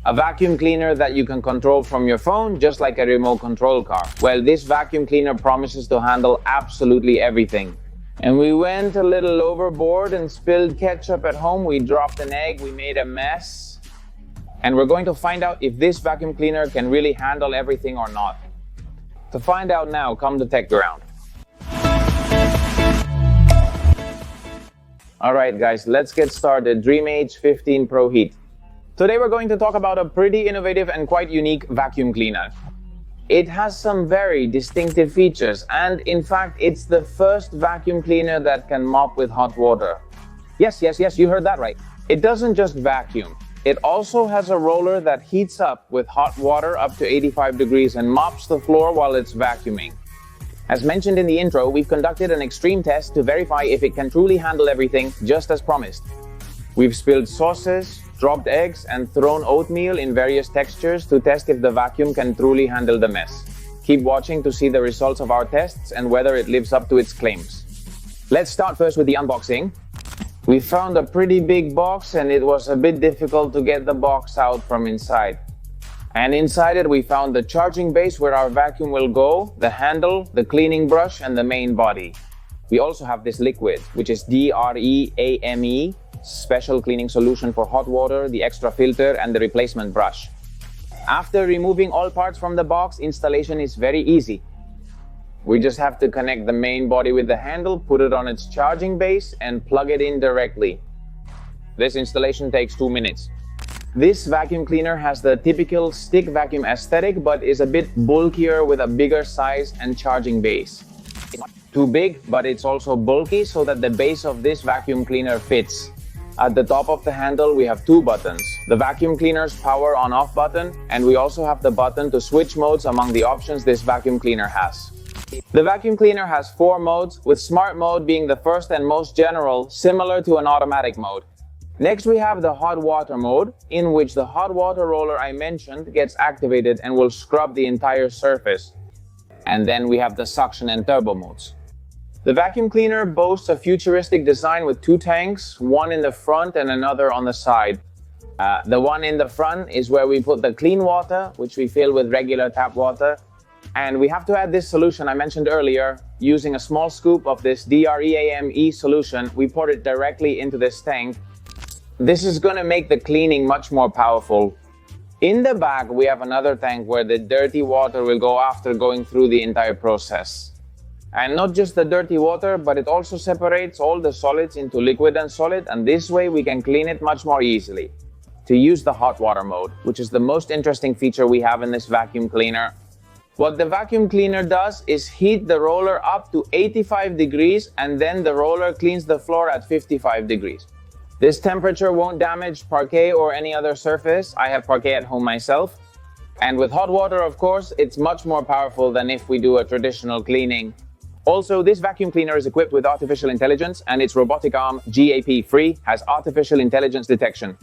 A vacuum cleaner that you can control from your phone, just like a remote control car. Well, this vacuum cleaner promises to handle absolutely everything. And we went a little overboard and spilled ketchup at home. We dropped an egg, we made a mess. And we're going to find out if this vacuum cleaner can really handle everything or not. To find out now, come to Tech Ground. Alright guys, let's get started. DREAME H15 Pro Heat. Today we're going to talk about a pretty innovative and quite unique vacuum cleaner. It has some very distinctive features, and in fact it's the first vacuum cleaner that can mop with hot water. Yes, you heard that right. It doesn't just vacuum. It also has a roller that heats up with hot water up to 85 degrees and mops the floor while it's vacuuming. As mentioned in the intro, we've conducted an extreme test to verify if it can truly handle everything just as promised. We've spilled sauces, dropped eggs, and thrown oatmeal in various textures to test if the vacuum can truly handle the mess. Keep watching to see the results of our tests and whether it lives up to its claims. Let's start first with the unboxing. We found a pretty big box and it was a bit difficult to get the box out from inside. And inside it we found the charging base where our vacuum will go, the handle, the cleaning brush, and the main body. We also have this liquid, which is DREAME, special cleaning solution for hot water, the extra filter, and the replacement brush. After removing all parts from the box, installation is very easy. We just have to connect the main body with the handle, put it on its charging base, and plug it in directly. This installation takes 2 minutes. This vacuum cleaner has the typical stick vacuum aesthetic, but is a bit bulkier with a bigger size and charging base. It's not too big, but it's also bulky so that the base of this vacuum cleaner fits. At the top of the handle, we have 2 buttons. The vacuum cleaner's power on-off button, and we also have the button to switch modes among the options this vacuum cleaner has. The vacuum cleaner has 4 modes, with smart mode being the first and most general, similar to an automatic mode. Next we have the hot water mode, in which the hot water roller I mentioned gets activated and will scrub the entire surface. And then we have the suction and turbo modes. The vacuum cleaner boasts a futuristic design with 2 tanks, one in the front and another on the side. The one in the front is where we put the clean water, which we fill with regular tap water. And we have to add this solution I mentioned earlier. Using a small scoop of this DREAME solution, we pour it directly into this tank. This is going to make the cleaning much more powerful. In the back, we have another tank where the dirty water will go after going through the entire process. And not just the dirty water, but it also separates all the solids into liquid and solid, and this way we can clean it much more easily. To use the hot water mode, which is the most interesting feature we have in this vacuum cleaner. What the vacuum cleaner does is heat the roller up to 85 degrees and then the roller cleans the floor at 55 degrees. This temperature won't damage parquet or any other surface. I have parquet at home myself. And with hot water, of course, it's much more powerful than if we do a traditional cleaning. Also, this vacuum cleaner is equipped with artificial intelligence, and its robotic arm, GAP-free, has artificial intelligence detection.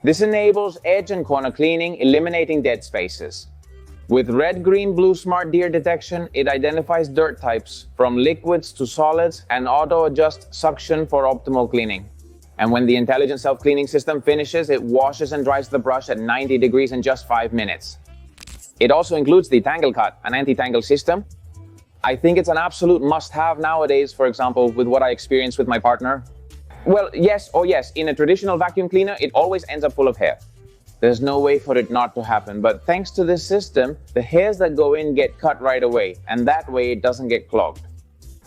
This enables edge and corner cleaning, eliminating dead spaces. With red, green, blue smart deer detection, it identifies dirt types, from liquids to solids, and auto-adjusts suction for optimal cleaning. And when the intelligent self-cleaning system finishes, it washes and dries the brush at 90 degrees in just 5 minutes. It also includes the Tangle Cut, an anti-tangle system. I think it's an absolute must-have nowadays, for example, with what I experienced with my partner. Well, yes, in a traditional vacuum cleaner, it always ends up full of hair. There's no way for it not to happen, but thanks to this system, the hairs that go in get cut right away, and that way it doesn't get clogged.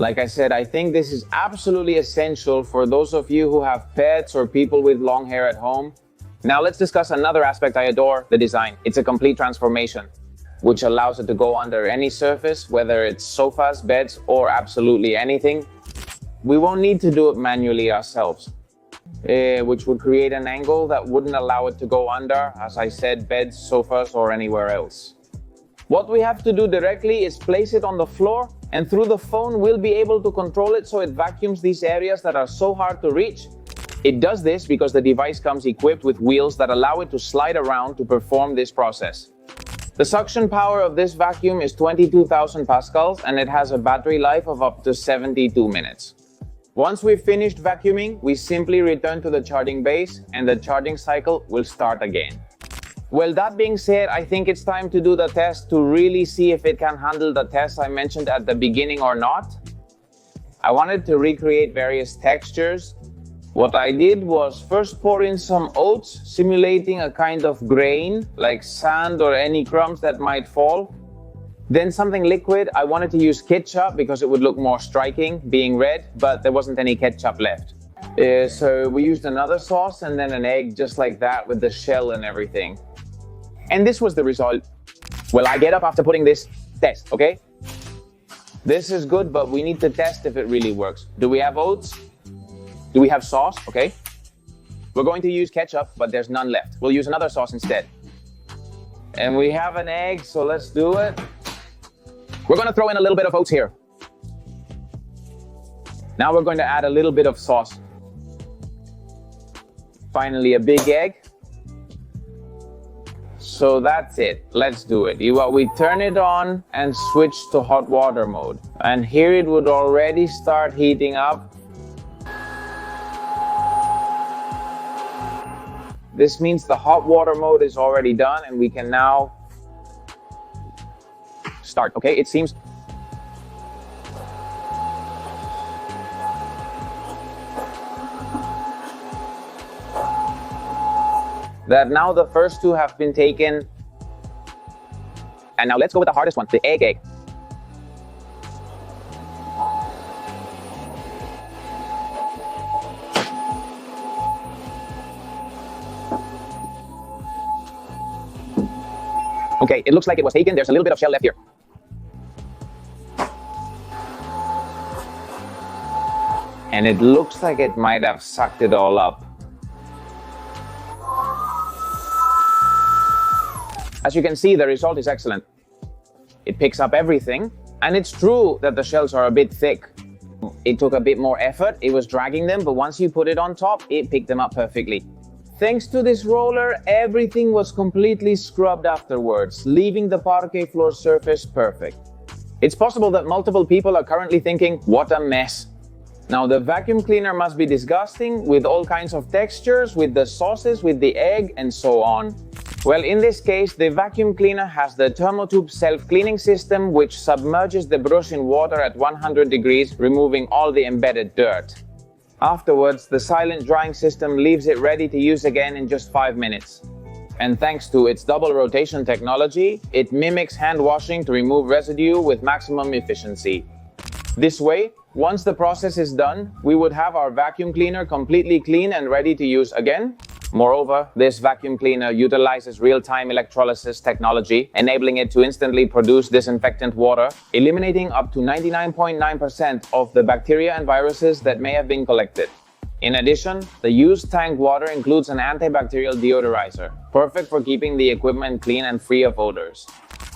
Like I said, I think this is absolutely essential for those of you who have pets or people with long hair at home. Now let's discuss another aspect I adore, the design. It's a complete transformation, which allows it to go under any surface, whether it's sofas, beds, or absolutely anything. We won't need to do it manually ourselves, which would create an angle that wouldn't allow it to go under, as I said, beds, sofas, or anywhere else. What we have to do directly is place it on the floor, and through the phone we'll be able to control it so it vacuums these areas that are so hard to reach. It does this because the device comes equipped with wheels that allow it to slide around to perform this process. The suction power of this vacuum is 22,000 pascals, and it has a battery life of up to 72 minutes. Once we've finished vacuuming, we simply return to the charging base and the charging cycle will start again. Well, that being said, I think it's time to do the test to really see if it can handle the tests I mentioned at the beginning or not. I wanted to recreate various textures. What I did was first pour in some oats, simulating a kind of grain, like sand or any crumbs that might fall. Then something liquid. I wanted to use ketchup because it would look more striking, being red, but there wasn't any ketchup left. So we used another sauce and then an egg just like that with the shell and everything. And this was the result. Well, I get up after putting this test, okay? This is good, but we need to test if it really works. Do we have oats? Do we have sauce? Okay. We're going to use ketchup, but there's none left. We'll use another sauce instead. And we have an egg, so let's do it. We're going to throw in a little bit of oats here. Now we're going to add a little bit of sauce. Finally, a big egg. So that's it. Let's do it. We turn it on and switch to hot water mode. And here it would already start heating up. This means the hot water mode is already done and we can now start. Okay, it seems that now the first two have been taken. And now let's go with the hardest one, the egg. Okay, it looks like it was taken. There's a little bit of shell left here. And it looks like it might have sucked it all up. As you can see, the result is excellent. It picks up everything, and it's true that the shells are a bit thick. It took a bit more effort, it was dragging them, but once you put it on top, it picked them up perfectly. Thanks to this roller, everything was completely scrubbed afterwards, leaving the parquet floor surface perfect. It's possible that multiple people are currently thinking, what a mess. Now the vacuum cleaner must be disgusting, with all kinds of textures, with the sauces, with the egg, and so on. Well, in this case, the vacuum cleaner has the thermotube self-cleaning system, which submerges the brush in water at 100 degrees, removing all the embedded dirt. Afterwards, the silent drying system leaves it ready to use again in just 5 minutes. And thanks to its double rotation technology, it mimics hand washing to remove residue with maximum efficiency. This way, once the process is done, we would have our vacuum cleaner completely clean and ready to use again. Moreover, this vacuum cleaner utilizes real-time electrolysis technology, enabling it to instantly produce disinfectant water, eliminating up to 99.9% of the bacteria and viruses that may have been collected. In addition, the used tank water includes an antibacterial deodorizer, perfect for keeping the equipment clean and free of odors.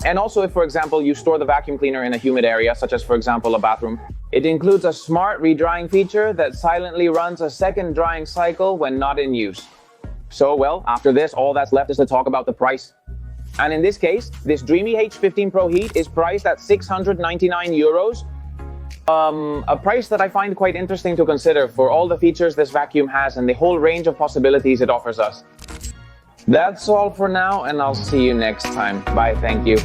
And also if, for example, you store the vacuum cleaner in a humid area, such as, for example, a bathroom, it includes a smart redrying feature that silently runs a second drying cycle when not in use. So, well, after this, all that's left is to talk about the price. And in this case, this DREAME H15 Pro Heat is priced at 699 euros. A price that I find quite interesting to consider for all the features this vacuum has and the whole range of possibilities it offers us. That's all for now, and I'll see you next time. Bye, thank you.